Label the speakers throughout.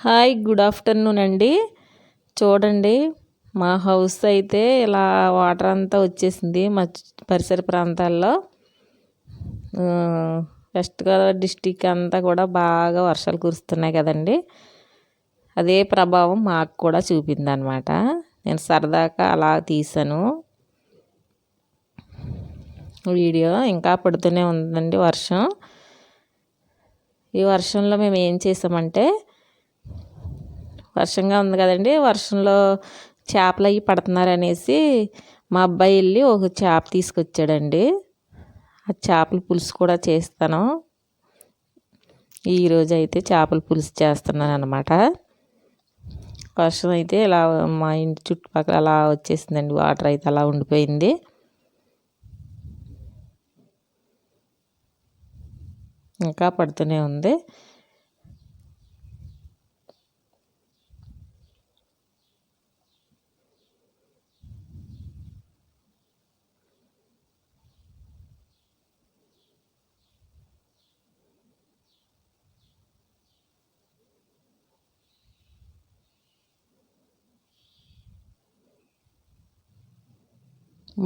Speaker 1: Hi, good afternoon అండి. చూడండి, మా హౌస్ అయితే ఇలా వాటర్ అంతా వచ్చేసింది మా పరిసర ప్రాంతాల్లో. వెస్ట్ గోదావరి డిస్టిక్ అంతా కూడా బాగా వర్షాలు కురుస్తున్నాయి కదండి. అదే ప్రభావం మాకు కూడా చూపింది అనమాట. నేను సరదాగా అలా తీసాను వీడియో. ఇంకా పడుతూనే ఉందండి వర్షం. ఈ వర్షంలో మేము ఏం చేసామంటే, వర్షంగా ఉంది కదండి, వర్షంలో చేపలు అవి పడుతున్నారు అనేసి మా అబ్బాయి వెళ్ళి ఒక చేప తీసుకొచ్చాడండి. ఆ చేపల పులుసు కూడా చేస్తాను. ఈరోజు అయితే చేపల పులుసు చేస్తున్నాను అనమాట. వర్షం అయితే ఇలా మా ఇంటి చుట్టుపక్కల అలా వచ్చేసిందండి. వాటర్ అయితే అలా ఉండిపోయింది. ఇంకా పడుతూనే ఉంది.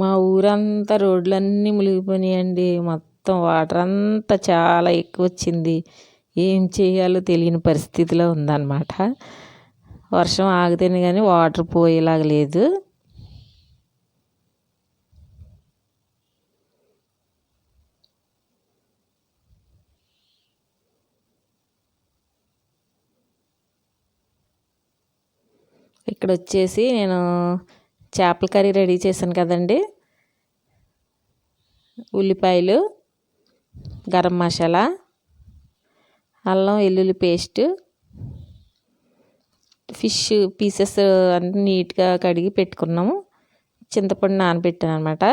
Speaker 1: మా ఊరంతా రోడ్లన్నీ మునిగిపోయినాయండి. మొత్తం వాటర్ అంతా చాలా ఎక్కువ వచ్చింది. ఏం చేయాలో తెలియని పరిస్థితిలో ఉందన్నమాట. వర్షం ఆగితేనే కానీ వాటర్ పోయేలాగా లేదు. ఇక్కడ వచ్చేసి నేను చేపల కర్రీ రెడీ చేశాను కదండి. ఉల్లిపాయలు, గరం మసాలా, అల్లం వెల్లుల్లి పేస్ట్, ఫిష్ పీసెస్ అన్నీ నీట్గా కడిగి పెట్టుకున్నాము. చింతపండు నానబెట్టాను అనమాట.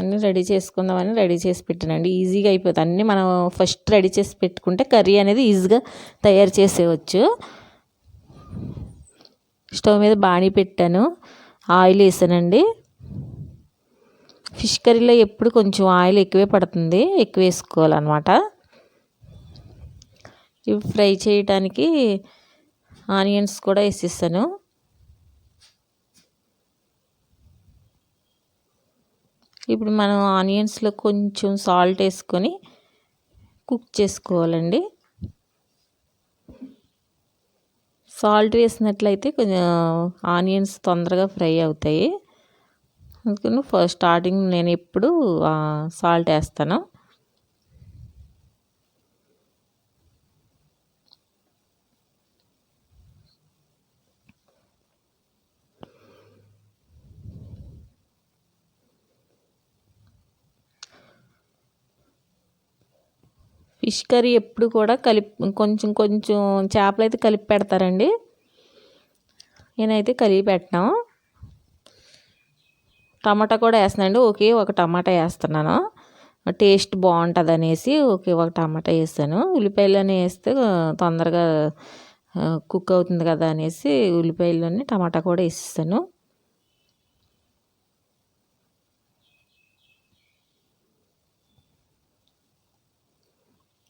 Speaker 1: అన్నీ రెడీ చేసుకుందామని రెడీ చేసి పెట్టానండి. ఈజీగా అయిపోతుంది. అన్నీ మనం ఫస్ట్ రెడీ చేసి పెట్టుకుంటే కర్రీ అనేది ఈజీగా తయారు చేసేయచ్చు. స్టవ్ మీద బాణీ పెట్టాను, ఆయిల్ వేసానండి. ఫిష్ కర్రీలో ఎప్పుడు కొంచెం ఆయిల్ ఎక్కువే పడుతుంది, ఎక్కువ వేసుకోవాలన్నమాట. ఇవి ఫ్రై చేయడానికి ఆనియన్స్ కూడా వేసేసాను. ఇప్పుడు మనం ఆనియన్స్లో కొంచెం సాల్ట్ వేసుకొని కుక్ చేసుకోవాలండి. సాల్ట్ వేసినట్లయితే కొంచెం ఆనియన్స్ తొందరగా ఫ్రై అవుతాయి. అందుకని ఫస్ట్ స్టార్టింగ్ నేను ఎప్పుడు సాల్ట్ వేస్తాను. ఫిష్ కర్రీ ఎప్పుడు కూడా కొంచెం కొంచెం చేపలు అయితే కలిపి పెడతారండి. నేనైతే కలిపి పెట్టను. టమాటా కూడా వేస్తున్నానండి. ఒకే ఒక టమాటా వేస్తున్నాను, టేస్ట్ బాగుంటుంది అనేసి ఒకే ఒక టమాటా వేసాను. ఉల్లిపాయలని వేస్తే తొందరగా కుక్ అవుతుంది కదా అనేసి ఉల్లిపాయలని టమాటా కూడా వేసేసాను.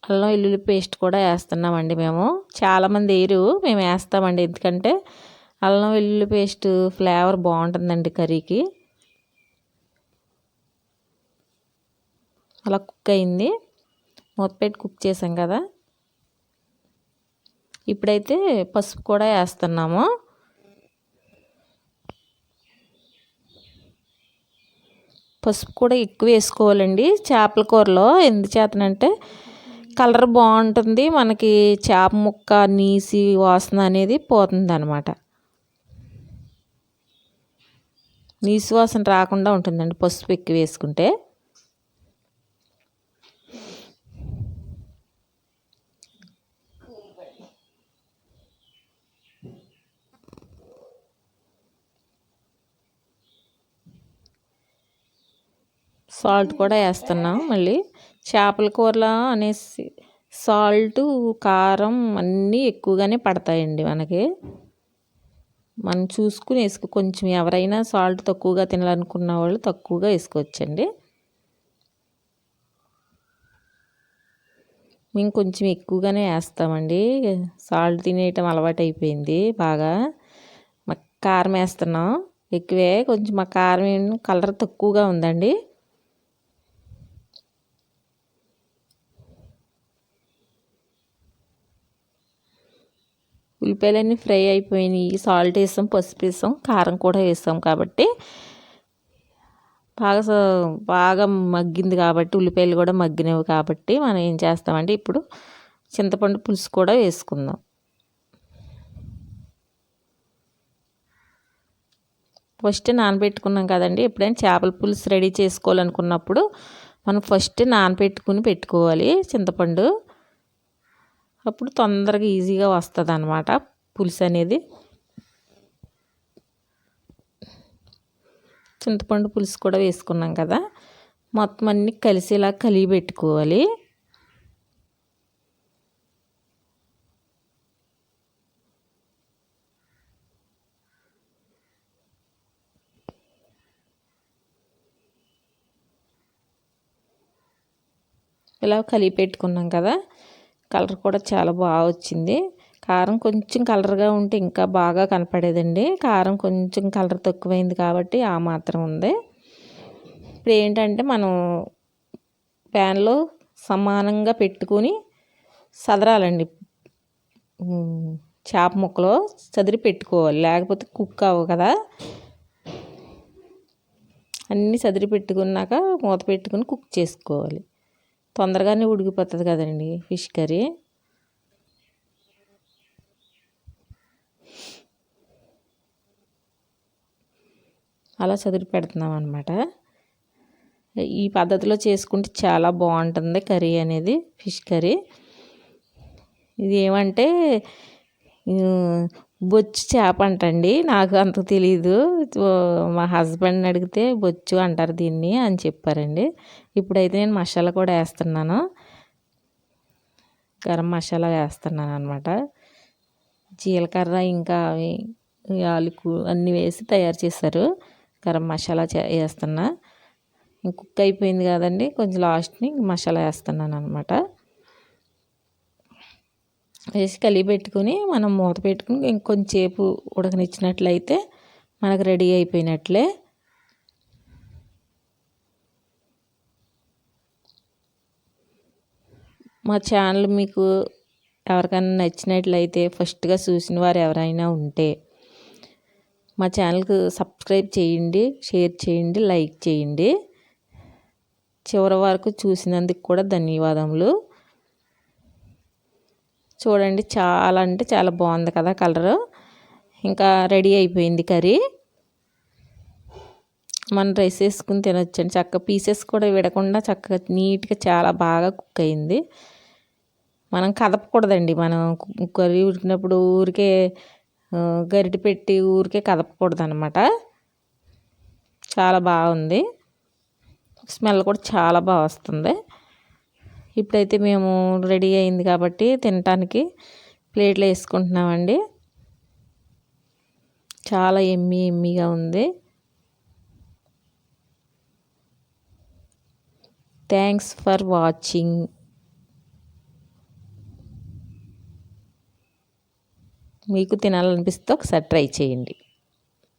Speaker 1: అల్లం వెల్లుల్లి పేస్ట్ కూడా వేస్తున్నామండి. మేము చాలామంది వేయరు, మేము వేస్తామండి. ఎందుకంటే అల్లం వెల్లుల్లి పేస్ట్ ఫ్లేవర్ బాగుంటుందండి కర్రీకి. అలా కుక్ అయింది. మూత పెట్టి కుక్ చేసాం కదా. ఇప్పుడైతే పసుపు కూడా వేస్తున్నాము. పసుపు కూడా ఎక్కువ వేసుకోవాలండి చేపల కూరలో. ఎందుచేతనంటే కలర్ బాగుంటుంది, మనకి చేప ముక్క నీసి వాసన అనేది పోతుంది అనమాట. నీసు వాసన రాకుండా ఉంటుందండి పసుపు ఎక్కువ వేసుకుంటే. సాల్ట్ కూడా వేస్తున్నాం. మళ్ళీ చేపల కూరలో అనేసి సాల్టు, కారం అన్నీ ఎక్కువగానే పడతాయండి మనకి. మనం చూసుకుని కొంచెం ఎవరైనా సాల్ట్ తక్కువగా తినాలనుకున్న వాళ్ళు తక్కువగా వేసుకోవచ్చండి. మేము కొంచెం ఎక్కువగానే వేస్తామండి. సాల్ట్ తినేయటం అలవాటు అయిపోయింది బాగా. కారం వేస్తున్నాం ఎక్కువే. కొంచెం మా కారం కలర్ తక్కువగా ఉందండి. ఉల్లిపాయలన్నీ ఫ్రై అయిపోయినాయి. సాల్ట్ వేసాం, పసుపు వేసాం, కారం కూడా వేసాం కాబట్టి బాగా బాగా మగ్గింది కాబట్టి, ఉల్లిపాయలు కూడా మగ్గినవి కాబట్టి మనం ఏం చేస్తామంటే ఇప్పుడు చింతపండు పులుసు కూడా వేసుకుందాం. ఫస్ట్ నానబెట్టుకున్నాం కదండి. ఎప్పుడైనా చేపల పులుసు రెడీ చేసుకోవాలనుకున్నప్పుడు మనం ఫస్ట్ నానబెట్టుకుని పెట్టుకోవాలి చింతపండు. అప్పుడు తొందరగా ఈజీగా వస్తుంది అన్నమాట పులుసు అనేది. చింతపండు పులుసు కూడా వేసుకున్నాం కదా, మొత్తం అన్నీ కలిసేలా కలిగి పెట్టుకోవాలి. ఇలా కలిపి పెట్టుకున్నాం కదా, కలర్ కూడా చాలా బాగా వచ్చింది. కారం కొంచెం కలర్గా ఉంటే ఇంకా బాగా కనపడేదండి. కారం కొంచెం కలర్ తక్కువైంది కాబట్టి ఆ మాత్రం ఉంది. ఇప్పుడు ఏంటంటే మనం ప్యాన్లో సమానంగా పెట్టుకుని సదరాలండి. చేప ముక్కలు సదిరి పెట్టుకోవాలి, లేకపోతే కుక్ అవ్వవు కదా. అన్నీ సదిరి పెట్టుకున్నాక మూత పెట్టుకుని కుక్ చేసుకోవాలి. తొందరగానే ఉడికిపోతుంది కదండి ఫిష్ కర్రీ. అలా చదివి పెడుతున్నాం అన్నమాట. ఈ పద్ధతిలో చేసుకుంటే చాలా బాగుంటుంది కర్రీ అనేది, ఫిష్ కర్రీ. ఇది ఏమంటే బొచ్చు చేప అంటండి, నాకు అంత తెలీదు. మా హస్బెండ్ని అడిగితే బొచ్చు అంటారు దీన్ని అని చెప్పారండి. ఇప్పుడైతే నేను మసాలా కూడా వేస్తున్నాను, గరం మసాలా వేస్తున్నాను అనమాట. జీలకర్ర ఇంకా యాలకు అన్నీ వేసి తయారు చేశారు. గరం మసాలా వేస్తున్నా. కుక్ అయిపోయింది కదండి, కొంచెం లాస్ట్ని మసాలా వేస్తున్నాను అనమాట. వేసి కలిపి పెట్టుకుని మనం మూత పెట్టుకుని ఇంకొంచెంసేపు ఉడకనిచ్చినట్లయితే మనకు రెడీ అయిపోయినట్లే. మా ఛానల్ మీకు ఎవరికైనా నచ్చినట్లయితే, ఫస్ట్గా చూసిన వారు ఎవరైనా ఉంటే మా ఛానల్కి సబ్స్క్రైబ్ చేయండి, షేర్ చేయండి, లైక్ చేయండి. చివరి వరకు చూసినందుకు కూడా ధన్యవాదములు. చూడండి, చాలా అంటే చాలా బాగుంది కదా కలరు. ఇంకా రెడీ అయిపోయింది కర్రీ. మనం రైస్ వేసుకుని తినొచ్చండి. చక్కగా పీసెస్ కూడా విడకుండా చక్కగా నీట్గా చాలా బాగా కుక్ అయింది. మనం కదపకూడదండి. మనం కర్రీ ఉడికినప్పుడు ఊరికే గరిటె పెట్టి ఊరికే కదపకూడదు అనమాట. చాలా బాగుంది, స్మెల్ కూడా చాలా బాగా వస్తుంది. ఇప్పుడైతే మేము రెడీ అయింది కాబట్టి తినటానికి ప్లేట్లో వేసుకుంటున్నామండి. చాలా ఎమ్మీగా ఉంది. Thanks for watching. మీకు తినాలనిపిస్తే ఒకసారి ట్రై చేయండి.